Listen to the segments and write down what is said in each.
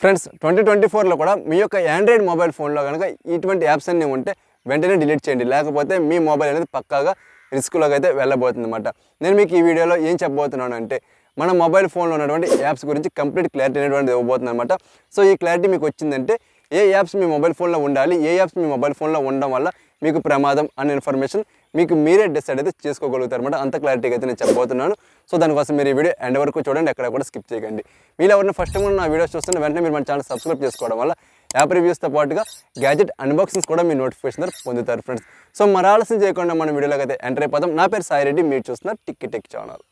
Friends 2024లో కూడా మీ యొక్క Android mobile ఫోన్లో కనుక ఇటువంటి యాప్స్ అన్నీ ఉంటే వెంటనే డిలీట్ చేయండి. లేకపోతే మీ మొబైల్ అనేది పక్కాగా రిస్క్లోకి అయితే వెళ్ళబోతుంది అన్నమాట. నేను మీకు ఈ వీడియోలో ఏం చెప్పబోతున్నాను అంటే మన మొబైల్ ఫోన్లో ఉన్నటువంటి యాప్స్ గురించి కంప్లీట్ క్లారిటీ అనేటువంటిది ఇవ్వబోతుంది అనమాట. సో ఈ క్లారిటీ మీకు వచ్చిందంటే ఏ యాప్స్ మీ మొబైల్ ఫోన్లో ఉండాలి, ఏ యాప్స్ మీ మొబైల్ ఫోన్లో ఉండడం వల్ల మీకు ప్రమాదం అనే ఇన్ఫర్మేషన్ మీకు మీరే డిసైడ్ అయితే చేసుకోగలుగుతారు అనమాట. అంత క్లారిటీగా అయితే నేను చెప్పబోతున్నాను. సో దానికోసం మీరు ఈ వీడియో ఎండ్ వరకు చూడండి, ఎక్కడ కూడా స్కిప్ చేయకండి. మీరు ఎవరైనా ఫస్ట్ టైం నా వీడియోస్ చూస్తున్న వెంటనే మీరు మన ఛానల్ సబ్స్క్రైబ్ చేసుకోవడం వల్ల యాప్ రివ్యూస్తో పాటుగా గ్యాజెట్ అన్బాక్సింగ్స్ కూడా మీ నోటిఫికేషన్ పొందుతారు ఫ్రెండ్స్. సో మరి ఆలస్యం చేయకుండా మన వీడియోలోకి అయితే ఎంటర్ అయిపోతాం. నా పేరు సాయి రెడ్డి, మీరు చూస్తున్నారు టిక్కెటెక్ ఛానల్.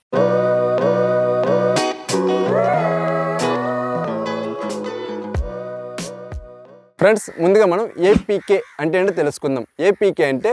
ఫ్రెండ్స్ ముందుగా మనం ఏపీకే అంటే ఏంటో తెలుసుకుందాం. ఏపీకే అంటే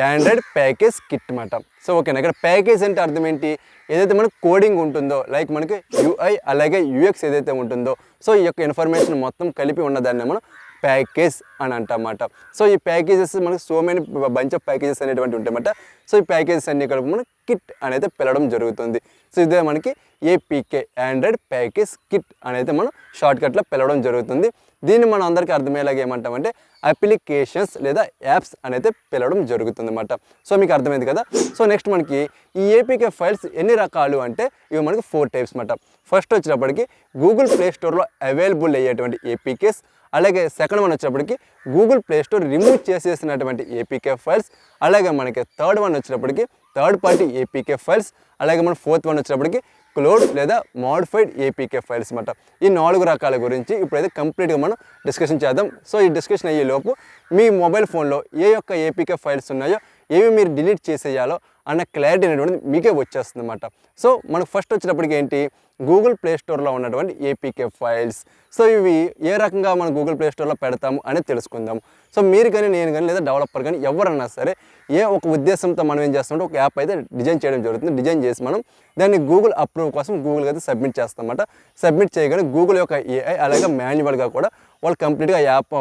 ఆండ్రాయిడ్ ప్యాకేజ్ కిట్ అన్నమాట. సో ఓకేనా, ఇక్కడ ప్యాకేజ్ అంటే అర్థం ఏంటి, ఏదైతే మనకు కోడింగ్ ఉంటుందో లైక్ మనకి యూఐ అలాగే యూఎక్స్ ఏదైతే ఉంటుందో సో ఈ యొక్క ఇన్ఫర్మేషన్ మొత్తం కలిపి ఉన్నదాన్ని మనం ప్యాకేజ్ అని అంటామన్నమాట. సో ఈ ప్యాకేజెస్ మనకి so many bunch of packages అనేటువంటి ఉంటాయన్నమాట. సో ఈ ప్యాకేజెస్ అన్ని కలిపి మనం కిట్ అనేది పిలవడం జరుగుతుంది. సో ఇదే మనకి ఏపీకే ఆండ్రాయిడ్ ప్యాకేజ్ కిట్ అనేది మనం షార్ట్కట్లో పిలవడం జరుగుతుంది. దీన్ని మనం అందరికీ అర్థమయ్యేలాగా ఏమంటామంటే అప్లికేషన్స్ లేదా యాప్స్ అనేది పిలవడం జరుగుతుంది అన్నమాట. సో మీకు అర్థమైంది కదా. సో నెక్స్ట్ మనకి ఈ ఏపీకే ఫైల్స్ ఎన్ని రకాలు అంటే ఇవి మనకి 4 టైప్స్ అన్నమాట. ఫస్ట్ వచ్చినప్పటికి గూగుల్ ప్లే స్టోర్లో అవైలబుల్ అయ్యేటువంటి ఏపీకేస్, అలాగే సెకండ్ వన్ వచ్చినప్పటికి గూగుల్ ప్లే స్టోర్ రిమూవ్ చేసేసినటువంటి ఏపీకే ఫైల్స్, అలాగే మనకి థర్డ్ వన్ వచ్చినప్పటికి థర్డ్ పార్టీ ఏపీకే ఫైల్స్, అలాగే మన ఫోర్త్ వన్ వచ్చినప్పటికి క్లోడ్ లేదా మోడిఫైడ్ ఏపీకే ఫైల్స్ అన్నమాట. ఈ 4 రకాల గురించి ఇప్పుడైతే కంప్లీట్గా మనం డిస్కషన్ చేద్దాం. సో ఈ డిస్కషన్ అయ్యే లోపు మీ మొబైల్ ఫోన్లో ఏ యొక్క ఏపీకే ఫైల్స్ ఉన్నాయో ఏవి మీరు డిలీట్ చేసేయాలో అన్న క్లారిటీ అనేటువంటిది మీకే వచ్చేస్తుంది అన్నమాట. సో మనకు ఫస్ట్ వచ్చినప్పటికి ఏంటి, గూగుల్ ప్లే స్టోర్లో ఉన్నటువంటి ఏపీకే ఫైల్స్. సో ఇవి ఏ రకంగా మనం గూగుల్ ప్లే స్టోర్లో పెడతాము అనేది తెలుసుకుందాం. సో మీరు కానీ నేను కానీ లేదా డెవలపర్ కానీ ఎవరన్నా సరే ఏ ఒక ఉద్దేశంతో మనం ఏం చేస్తామంటే ఒక యాప్ అయితే డిజైన్ చేయడం జరుగుతుంది. డిజైన్ చేసి మనం దాన్ని గూగుల్ అప్రూవ్ కోసం గూగుల్కి అయితే సబ్మిట్ చేస్తామన్నమాట. సబ్మిట్ చేయగానే గూగుల్ యొక్క ఏఐ అలాగే మాన్యువల్గా కూడా వాళ్ళు కంప్లీట్గా యాప్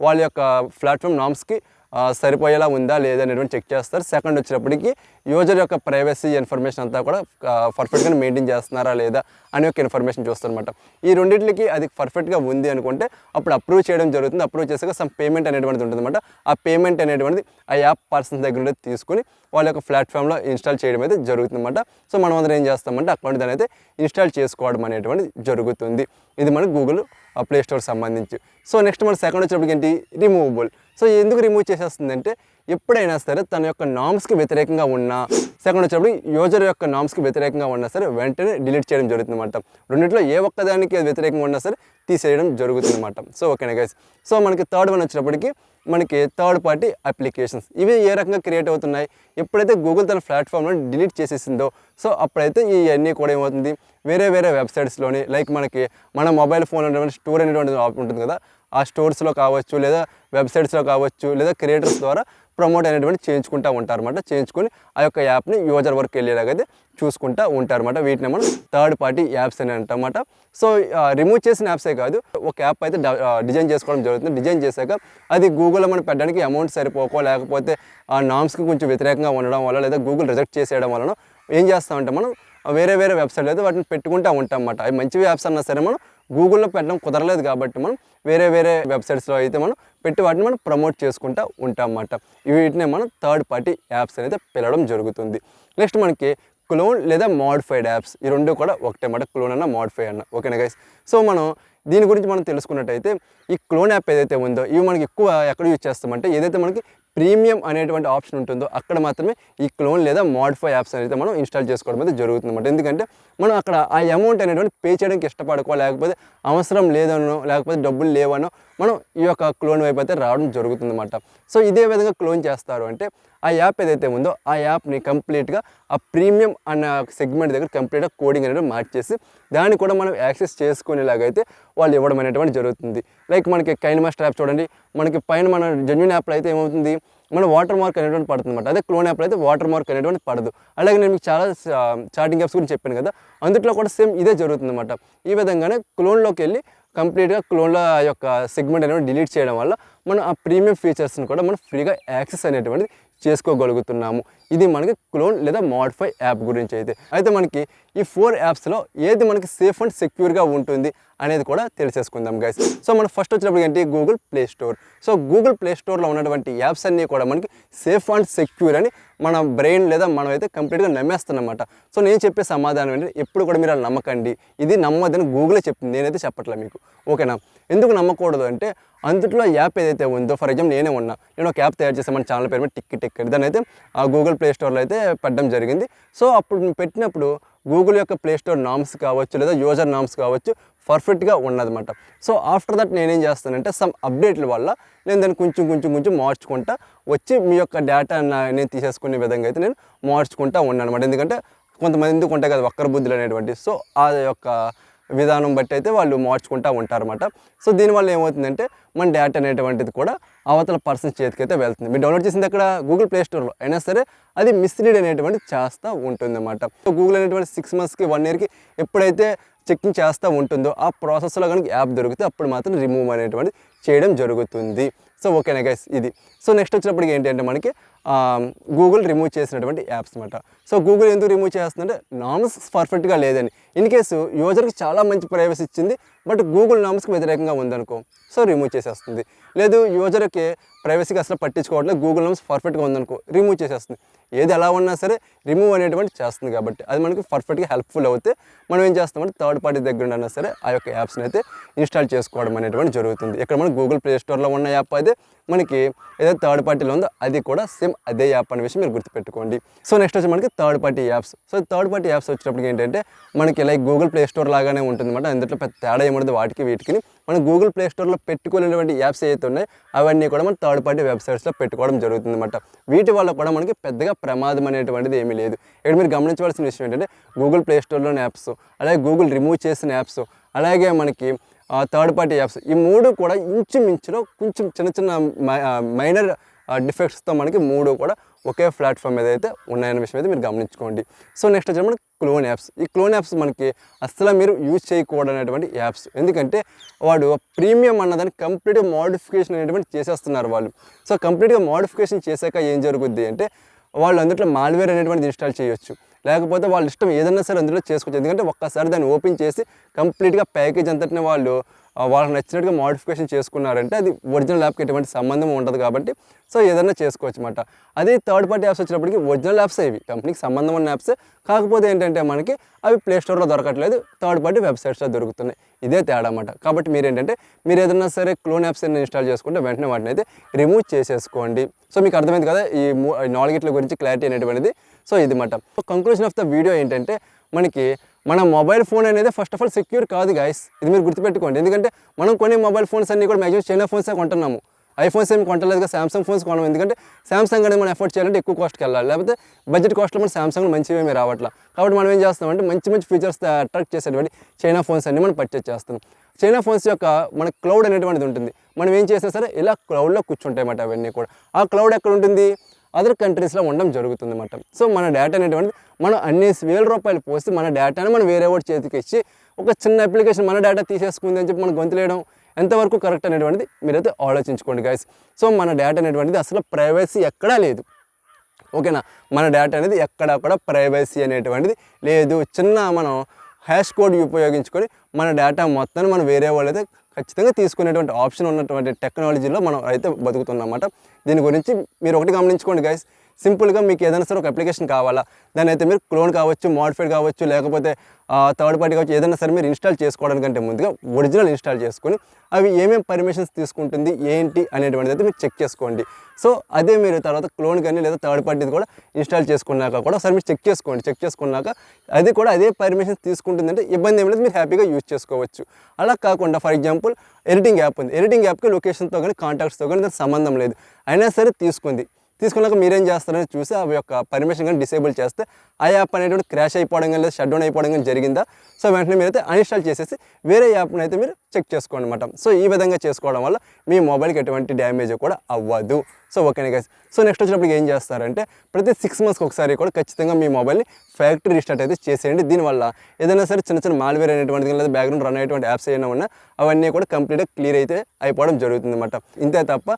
వాళ్ళ యొక్క ప్లాట్ఫామ్ నామ్స్కి సరిపోయేలా ఉందా లేదా అనేటువంటి చెక్ చేస్తారు. సెకండ్ వచ్చినప్పటికీ యూజర్ యొక్క ప్రైవసీ ఇన్ఫర్మేషన్ అంతా కూడా పర్ఫెక్ట్గా మెయింటైన్ చేస్తున్నారా లేదా అనే ఒక ఇన్ఫర్మేషన్ చూస్తారనమాట. ఈ రెండింటికి అది పర్ఫెక్ట్గా ఉంది అనుకుంటే అప్పుడు అప్రూవ్ చేయడం జరుగుతుంది. అప్రూవ్ చేసాక సమ్ పేమెంట్ అనేటువంటిది ఉంటుంది అనమాట. ఆ పేమెంట్ అనేటువంటిది ఆ యాప్ పర్సన్స్ దగ్గర నుండి తీసుకుని వాళ్ళ యొక్క ప్లాట్ఫామ్లో ఇన్స్టాల్ చేయడం అయితే జరుగుతుంది అనమాట. సో మనం అందరం ఏం చేస్తామంటే అకౌంట్ దాని అయితే ఇన్స్టాల్ చేసుకోవడం అనేటువంటిది జరుగుతుంది. ఇది మనకి గూగుల్ ప్లే స్టోర్ సంబంధించి. సో నెక్స్ట్ మన సెకండ్ వచ్చినప్పటికి ఏంటి, రిమూవబుల్. సో ఎందుకు రిమూవ్ చేసేస్తుందంటే ఎప్పుడైనా సరే తన యొక్క నామ్స్కి వ్యతిరేకంగా ఉన్నా, సెకండ్ వచ్చినప్పుడు యూజర్ యొక్క నామ్స్కి వ్యతిరేకంగా ఉన్నా సరే వెంటనే డిలీట్ చేయడం జరుగుతుంది అనమాట. రెండింటిలో ఏ ఒక్కదానికి వ్యతిరేకంగా ఉన్నా సరే తీసేయడం జరుగుతుంది అనమాట. సో ఓకేనా గైస్. సో మనకి థర్డ్ వన్ వచ్చినప్పటికి మనకి థర్డ్ పార్టీ అప్లికేషన్స్. ఇవి ఏ రకంగా క్రియేట్ అవుతున్నాయి, ఎప్పుడైతే గూగుల్ తన ప్లాట్ఫామ్లో డిలీట్ చేసేసిందో సో అప్పుడైతే ఇవన్నీ కూడా ఏమవుతుంది, వేరే వెబ్సైట్స్లోని లైక్ మనకి మన మొబైల్ ఫోన్లో ఉన్నటువంటి స్టోర్ అనేటువంటి ఉంటుంది కదా, ఆ స్టోర్స్లో కావచ్చు లేదా వెబ్సైట్స్లో కావచ్చు లేదా క్రియేటర్స్ ద్వారా ప్రమోట్ అనేటువంటి చేయించుకుంటూ ఉంటారన్నమాట. చేయించుకొని ఆ యొక్క యాప్ని యూజర్ వరకు వెళ్ళేలాగైతే చూసుకుంటూ ఉంటారన్నమాట. వీటిని మనం థర్డ్ పార్టీ యాప్స్ అని అంటామన్నమాట. సో రిమూవ్ చేసిన యాప్సే కాదు, ఒక యాప్ అయితే డిజైన్ చేసుకోవడం జరుగుతుంది. డిజైన్ చేశాక అది గూగుల్లో మనం పెట్టడానికి అమౌంట్ సరిపోకో లేకపోతే ఆ నామ్స్కి కొంచెం వ్యతిరేకంగా ఉండడం వల్ల లేదా గూగుల్ రిజెక్ట్ చేసేయడం వలన ఏం చేస్తామంటే మనం వేరే వెబ్సైట్లు అయితే వాటిని పెట్టుకుంటూ ఉంటాం అన్నమాట. అవి మంచి యాప్స్ అన్నా సరే మనం గూగుల్లో పెట్టడం కుదరలేదు కాబట్టి మనం వేరే వెబ్సైట్స్లో అయితే మనం పెట్టి వాటిని మనం ప్రమోట్ చేసుకుంటూ ఉంటాం అన్నమాట. వీటిని మనం థర్డ్ పార్టీ యాప్స్ అనేది పిలవడం జరుగుతుంది. నెక్స్ట్ మనకి క్లోన్ లేదా మోడిఫైడ్ యాప్స్. ఈ రెండు కూడా ఒకటే అన్నమాట, క్లోన్ అన్న మోడిఫై అన్న. ఓకేనా గైస్. సో మనం దీని గురించి మనం తెలుసుకున్నట్టయితే ఈ క్లోన్ యాప్ ఏదైతే ఉందో ఇవి మనకి ఎక్కువ ఎక్కడ యూజ్ చేస్తామంటే ఏదైతే మనకి ప్రీమియం అనేటువంటి ఆప్షన్ ఉంటుందో అక్కడ మాత్రమే ఈ క్లోన్ లేదా మోడిఫై యాప్స్ అనేది మనం ఇన్స్టాల్ చేసుకోవడం అయితే జరుగుతుంది అన్నమాట. ఎందుకంటే మనం అక్కడ ఆ అమౌంట్ అనేటువంటి పే చేయడానికి ఇష్టపడుకో లేకపోతే అవసరం లేదనో లేకపోతే డబ్బులు లేవనో మనం ఈ యొక్క క్లోన్ వైపు అయితే రావడం జరుగుతుంది అన్నమాట. సో ఇదే విధంగా క్లోన్ చేస్తారు అంటే ఆ యాప్ ఏదైతే ఉందో ఆ యాప్ని కంప్లీట్గా ఆ ప్రీమియం అన్న సెగ్మెంట్ దగ్గర కంప్లీట్గా కోడింగ్ అనేది మార్చేసి దాన్ని కూడా మనం యాక్సెస్ చేసుకునేలాగైతే వాళ్ళు ఇవ్వడం అనేటువంటి జరుగుతుంది. లైక్ మనకి కైన్ మాస్టర్ యాప్ చూడండి, మనకి పైన మన జెన్యూన్ యాప్లో అయితే ఏమవుతుంది, మన వాటర్ మార్క్ అనేటువంటి పడుతుంది అనమాట. అదే క్లోన్ యాప్లో అయితే వాటర్ మార్క్ అనేటువంటి పడదు. అలాగే నేను మీకు చాలా చాటింగ్ యాప్స్ గురించి చెప్పాను కదా, అందులో కూడా సేమ్ ఇదే జరుగుతుంది అనమాట. ఈ విధంగానే క్లోన్లోకి వెళ్ళి కంప్లీట్గా క్లోన్లో ఆ యొక్క సెగ్మెంట్ అనేది డిలీట్ చేయడం వల్ల మనం ఆ ప్రీమియం ఫీచర్స్ని కూడా మనం ఫ్రీగా యాక్సెస్ అనేటువంటిది చేసుకోగలుగుతున్నాము. ఇది మనకి క్లోన్ లేదా మోడిఫై యాప్ గురించి అయితే మనకి ఈ 4 యాప్స్లో ఏది మనకి సేఫ్ అండ్ సెక్యూర్గా ఉంటుంది అనేది కూడా తెలిసేసుకుందాం గైస్. సో మనం ఫస్ట్ వచ్చినప్పుడు ఏంటి Google play store. So Google play స్టోర్లో ఉన్నటువంటి యాప్స్ అన్నీ కూడా మనకి సేఫ్ అండ్ సెక్యూర్ అని మన బ్రెయిన్ లేదా మనం అయితే కంప్లీట్గా నమ్మేస్తానమాట. సో నేను చెప్పే సమాధానం ఏంటంటే ఎప్పుడు కూడా మీరు అలా నమ్మకండి, ఇది నమ్మొద్దని గూగులే చెప్తుంది, నేనైతే చెప్పట్లే మీకు. ఓకేనా? ఎందుకు నమ్మకూడదు అంటే అందులో యాప్ ఏదైతే ఉందో, ఫర్ ఎగ్జాంపుల్ నేను ఒక యాప్ తయారు చేసాను మన ఛానల్ పేరు మీద టిక్కెటెక్. దాన్ని అయితే గూగుల్ ప్లే స్టోర్లో అయితే పెట్టడం జరిగింది. సో అప్పుడు పెట్టినప్పుడు గూగుల్ యొక్క ప్లే స్టోర్ నామ్స్ కావచ్చు లేదా యూజర్ నామ్స్ కావచ్చు పర్ఫెక్ట్గా ఉన్నదన్నమాట. సో ఆఫ్టర్ దట్ నేనేం చేస్తానంటే సమ్ అప్డేట్ల వల్ల నేను దాన్ని కొంచెం మార్చుకుంటా వచ్చి మీ యొక్క డేటా నేను తీసేసుకునే విధంగా అయితే నేను మార్చుకుంటా ఉన్నాను అనమాట. ఎందుకంటే కొంతమంది ఉంటాయి కదా వక్ర బుద్ధులు అనేటువంటి, సో ఆ యొక్క విధానం బట్టి అయితే వాళ్ళు మార్చుకుంటూ ఉంటారన్నమాట. సో దీనివల్ల ఏమవుతుందంటే మన డేటా అనేటువంటిది కూడా అవతల పర్సన్ చేతికి అయితే వెళ్తుంది. మీరు డౌన్లోడ్ చేసింది అక్కడ గూగుల్ ప్లే స్టోర్లో అయినా సరే అది మిస్లీడ్ అనేటువంటి చేస్తూ ఉంటుంది అన్నమాట. సో గూగుల్ అనేటువంటి 6 monthsకి 1 yearకి ఎప్పుడైతే చెకింగ్ చేస్తూ ఉంటుందో ఆ ప్రాసెస్లో కనుక యాప్ దొరికితే అప్పుడు మాత్రం రిమూవ్ అనేటువంటి చేయడం జరుగుతుంది. సో ఓకేనా గైస్ ఇది. సో నెక్స్ట్ వచ్చినప్పటికి ఏంటంటే మనకి గూగుల్ రిమూవ్ చేసినటువంటి యాప్స్ అనమాట. సో గూగుల్ ఎందుకు రిమూవ్ చేస్తుందంటే నామ్స్ పర్ఫెక్ట్గా లేదని. ఇన్ కేసు యూజర్కి చాలా మంచి ప్రైవసీ ఇచ్చింది బట్ గూగుల్ నామ్స్కి వ్యతిరేకంగా ఉందనుకో, సో రిమూవ్ చేసేస్తుంది. లేదు యూజర్కి ప్రైవసీకి అసలు పట్టించుకోవట్లేదు, గూగుల్ నామ్స్ పర్ఫెక్ట్గా ఉందనుకో రిమూవ్ చేసేస్తుంది. ఏది ఎలా ఉన్నా సరే రిమూవ్ అనేటువంటి చేస్తుంది కాబట్టి అది మనకి పర్ఫెక్ట్గా హెల్ప్ఫుల్ అవుతే మనం ఏం చేస్తామంటే థర్డ్ పార్టీ దగ్గర ఉన్నా సరే ఆ యొక్క యాప్స్ని అయితే ఇన్స్టాల్ చేసుకోవడం అనేటువంటి జరుగుతుంది. ఇక్కడ మనకి గూగుల్ ప్లే స్టోర్లో ఉన్న యాప్ అయితే మనకి ఏదైతే థర్డ్ పార్టీలో ఉందో అది కూడా సేమ్ అదే యాప్ అనే విషయం మీరు గుర్తుపెట్టుకోండి. సో నెక్స్ట్ వచ్చి మనకి third party apps. So third party apps వచ్చేటప్పటికి ఏంటంటే మనకి లైక్ గూగుల్ ప్లే స్టోర్ లాగానే ఉంటుంది అనమాట. అందులో పెద్ద తేడా ఏముంటుంది వాటికి వీటికి. మనం గూగుల్ ప్లే స్టోర్లో పెట్టుకోలేనటువంటి యాప్స్ ఏవైతే ఉన్నాయో అవన్నీ కూడా మనం థర్డ్ పార్టీ వెబ్సైట్స్లో పెట్టుకోవడం జరుగుతుంది అనమాట. వీటి వల్ల కూడా మనకి పెద్దగా ప్రమాదం అనేటువంటిది ఏమీ లేదు. ఇక్కడ మీరు గమనించవలసిన విషయం ఏంటంటే గూగుల్ ప్లే స్టోర్లోని యాప్స్, అలాగే గూగుల్ రిమూవ్ చేసిన యాప్స్, అలాగే మనకి థర్డ్ పార్టీ యాప్స్, ఈ 3 కూడా ఇంచుమించులో కొంచెం చిన్న మైనర్ డిఫెక్ట్స్తో మనకి 3 కూడా ఒకే ప్లాట్ఫామ్ మీద అయితే ఉన్నాయనే విషయం అయితే మీరు గమనించుకోండి. సో నెక్స్ట్ వచ్చి మనకి క్లోన్ యాప్స్. ఈ క్లోన్ యాప్స్ మనకి అసలు మీరు యూజ్ చేయకూడనటువంటి యాప్స్. ఎందుకంటే వాడు ప్రీమియం అన్నదాన్ని కంప్లీట్గా మోడిఫికేషన్ అనేటువంటి చేసేస్తున్నారు వాళ్ళు. సో కంప్లీట్గా మోడిఫికేషన్ చేశాక ఏం జరుగుద్ది అంటే వాళ్ళు అందులో మాల్వేర్ అనేటువంటిది ఇన్స్టాల్ చేయొచ్చు, లేకపోతే వాళ్ళ ఇష్టం ఏదైనా సరే అందులో చేసుకోవచ్చు. ఎందుకంటే ఒక్కసారి దాన్ని ఓపెన్ చేసి కంప్లీట్గా ప్యాకేజ్ అంతటిని వాళ్ళు వాళ్ళకి నచ్చినట్టుగా మోడిఫికేషన్ చేసుకున్నారంటే అది ఒరిజినల్ యాప్కి ఎటువంటి సంబంధం ఉండదు కాబట్టి సో ఏదైనా చేసుకోవచ్చు అనమాట. అదే థర్డ్ పార్టీ యాప్స్ వచ్చినప్పటికి ఒరిజినల్ యాప్స్ ఇవి కంపెనీకి సంబంధం ఉన్న యాప్సే, కాకపోతే ఏంటంటే మనకి అవి ప్లే స్టోర్లో దొరకట్లేదు, థర్డ్ పార్టీ వెబ్సైట్స్లో దొరుకుతున్నాయి. ఇదే తేడా అన్నమాట. కాబట్టి మీరు ఏంటంటే మీరు ఏదైనా సరే క్లోన్ యాప్స్ ఏదైనా ఇన్స్టాల్ చేసుకుంటే వెంటనే వాటిని అయితే రిమూవ్ చేసేసుకోండి. సో మీకు అర్థమైంది కదా ఈ 4 గురించి క్లారిటీ అనేటువంటిది. సో ఇది మాట. So conclusion of the video ఏంటంటే మనకి మన మొబైల్ ఫోన్ అనేది ఫస్ట్ ఆఫ్ ఆల్ సెక్యూర్ కాదు గైస్, ఇది మీరు గుర్తుపెట్టుకోండి. ఎందుకంటే మనం కొన్ని మొబైల్ ఫోన్స్ అన్నీ కూడా మ్యాక్సిమం చైనా ఫోన్సే కొంటున్నాము, ఐఫోన్స్ ఏమి కొంటలేదుగా, సామ్సంగ్ ఫోన్స్ కొనము. ఎందుకంటే సామ్సంగ్ అనేది మనం ఎఫర్ట్ చేయాలంటే ఎక్కువ కాస్ట్కి వెళ్ళాలి, లేకపోతే బడ్జెట్ కాస్ట్లో మనం సామ్సంగ్ మంచివి ఏమీ రావట్లా. కాబట్టి మనం ఏం చేస్తామంటే మంచి ఫీచర్స్ అట్రాక్ట్ చేసేటువంటి చైనా ఫోన్స్ అన్ని మనం పర్చేస్ చేస్తున్నాం. చైనా ఫోన్స్ యొక్క మన క్లౌడ్ అనేటువంటిది ఉంటుంది, మనం ఏం చేసినా సరే ఇలా క్లౌడ్లో కూర్చుంటాయి అన్నమాట. అవన్నీ కూడా ఆ క్లౌడ్ ఎక్కడ ఉంటుంది, అదర్ కంట్రీస్లో ఉండడం జరుగుతుంది అన్నమాట. సో మన డేటా అనేటువంటిది మనం అన్ని ₹1000 పోసి మన డేటాని మనం వేరే వాడి చేతికి ఇచ్చి ఒక చిన్న అప్లికేషన్ మన డేటా తీసేసుకుంది అని చెప్పి మనం గొంతులేయడం ఎంతవరకు కరెక్ట్ అనేటువంటిది మీరైతే ఆలోచించుకోండి గైస్. సో మన డేటా అనేటువంటిది అసలు ప్రైవసీ ఎక్కడా లేదు. ఓకేనా, మన డేటా అనేది ఎక్కడా కూడా ప్రైవసీ అనేటువంటిది లేదు. చిన్న మనం హ్యాష్ కోడ్ ఉపయోగించుకొని మన డేటా మొత్తాన్ని మనం వేరే వాళ్ళైతే ఖచ్చితంగా తీసుకునేటువంటి ఆప్షన్ ఉన్నటువంటి టెక్నాలజీలో మనం అయితే బతుకుతున్నమాట. దీని గురించి మీరు ఒకటి గమనించుకోండి గైస్, సింపుల్గా మీకు ఏదైనా సరే ఒక అప్లికేషన్ కావాలా, దాని అయితే మీరు క్లోన్ కావచ్చు, మోడిఫైడ్ కావచ్చు, లేకపోతే థర్డ్ పార్టీ కావచ్చు, ఏదైనా సరే మీరు ఇన్స్టాల్ చేసుకోవడానికంటే ముందుగా ఒరిజినల్ ఇన్స్టాల్ చేసుకొని అవి ఏమేమి పర్మిషన్స్ తీసుకుంటుంది ఏంటి అనేటువంటిది అయితే మీరు చెక్ చేసుకోండి. సో అదే మీరు తర్వాత క్లోన్ కానీ లేదా థర్డ్ పార్టీది కూడా ఇన్స్టాల్ చేసుకున్నాక కూడా ఒకసారి మీరు చెక్ చేసుకోండి. చెక్ చేసుకున్నాక అది కూడా అదే పర్మిషన్స్ తీసుకుంటుందంటే ఇబ్బంది ఏమి లేదు, మీరు హ్యాపీగా యూజ్ చేసుకోవచ్చు. అలా కాకుండా ఫర్ ఎగ్జాంపుల్ ఎడిటింగ్ యాప్ ఉంది, ఎడిటింగ్ యాప్కి లొకేషన్తో కానీ కాంటాక్ట్స్తో కానీ దానికి సంబంధం లేదు, అయినా సరే తీసుకున్నాక మీరేం చేస్తారని చూసి ఆ యొక్క పర్మిషన్ కానీ డిసేబుల్ చేస్తే ఆ యాప్ అనేటువంటి క్రాష్ అయిపోవడం కానీ లేదా షట్ డౌన్ అయిపోవడం కానీ జరిగిందా, సో వెంటనే మీరైతే అన్ఇన్స్టాల్ చేసేసి వేరే యాప్ని అయితే మీరు చెక్ చేసుకోండి అనమాట. సో ఈ విధంగా చేసుకోవడం వల్ల మీ మొబైల్కి ఎటువంటి డ్యామేజ్ కూడా అవ్వదు. సో ఓకేనా గైస్. సో నెక్స్ట్ వచ్చినప్పుడు ఏం చేస్తారంటే ప్రతి 6 మంత్స్కి ఒకసారి కూడా ఖచ్చితంగా మీ మొబైల్ని ఫ్యాక్టరీ రీస్టార్ట్ అయితే చేసేయండి. దీనివల్ల ఏదైనా సరే చిన్న చిన్న మాల్వేర్ అనేటువంటిది లేదా బ్యాక్గ్రౌండ్ రన్ అయ్యేటువంటి యాప్స్ ఏమైనా ఉన్నా అవన్నీ కూడా కంప్లీట్గా క్లియర్ అయితే అయిపోవడం జరుగుతుంది అనమాట. ఇంతే తప్ప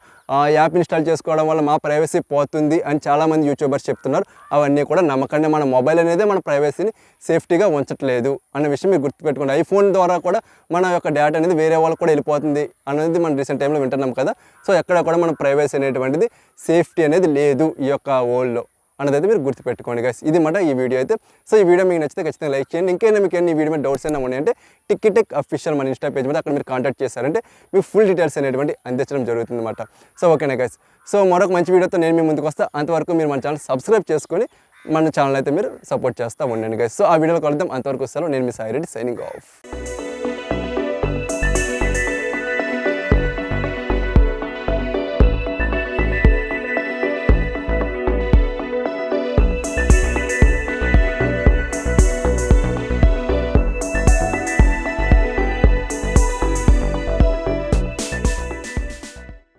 యాప్ ఇన్స్టాల్ చేసుకోవడం వల్ల మా ప్రైవసీ పోతుంది అని చాలామంది యూట్యూబర్స్ చెప్తున్నారు. అవన్నీ కూడా నమ్మకండి. మన మొబైల్ అనేది మన ప్రైవసీని సేఫ్టీగా ఉంచట్లేదు అన్న విషయం మీరు గుర్తుపెట్టుకోండి. ఐఫోన్ ద్వారా కూడా మన యొక్క డేటా అనేది వేరే వాళ్ళకి కూడా వెళ్ళిపోతుంది అనేది మనం రీసెంట్ టైంలో వింటున్నాం కదా. సో ఎక్కడ కూడా మన ప్రైవసీ అనేటువంటిది సేఫ్టీ అనేది లేదు ఈ యొక్క వరల్డ్లో అన్నదైతే మీరు గుర్తుపెట్టుకోండి గైస్. ఇది మాట ఈ వీడియో అయితే. సో ఈ వీడియో మీకు నచ్చితే ఖచ్చితంగా లైక్ చేయండి. ఇంకైనా మీకు ఈ వీడియో మీద డౌట్స్ అయినా ఉన్నాయంటే టికెటెక్ అఫీషియల్ మన ఇన్స్టా పేజ్ మీద అక్కడ మీరు కాంటాక్ట్ చేశారంటే మీకు ఫుల్ డీటెయిల్స్ అనేటువంటి అందించడం జరుగుతుంది అనమాట. సో ఓకేనా గైస్. సో మరొక మంచి వీడియోతో నేను మీ ముందుకు వస్తాను. అంతవరకు మీరు మన ఛానల్ సబ్స్క్రైబ్ చేసుకొని మన ఛానల్ అయితే మీరు సపోర్ట్ చేస్తూ ఉండండి గైస్. సో ఆ వీడియోలో కలుద్దాం. అంతవరకు వస్తాను. నేను మీ సాయి రెడ్డి సైనింగ్ ఆఫ్.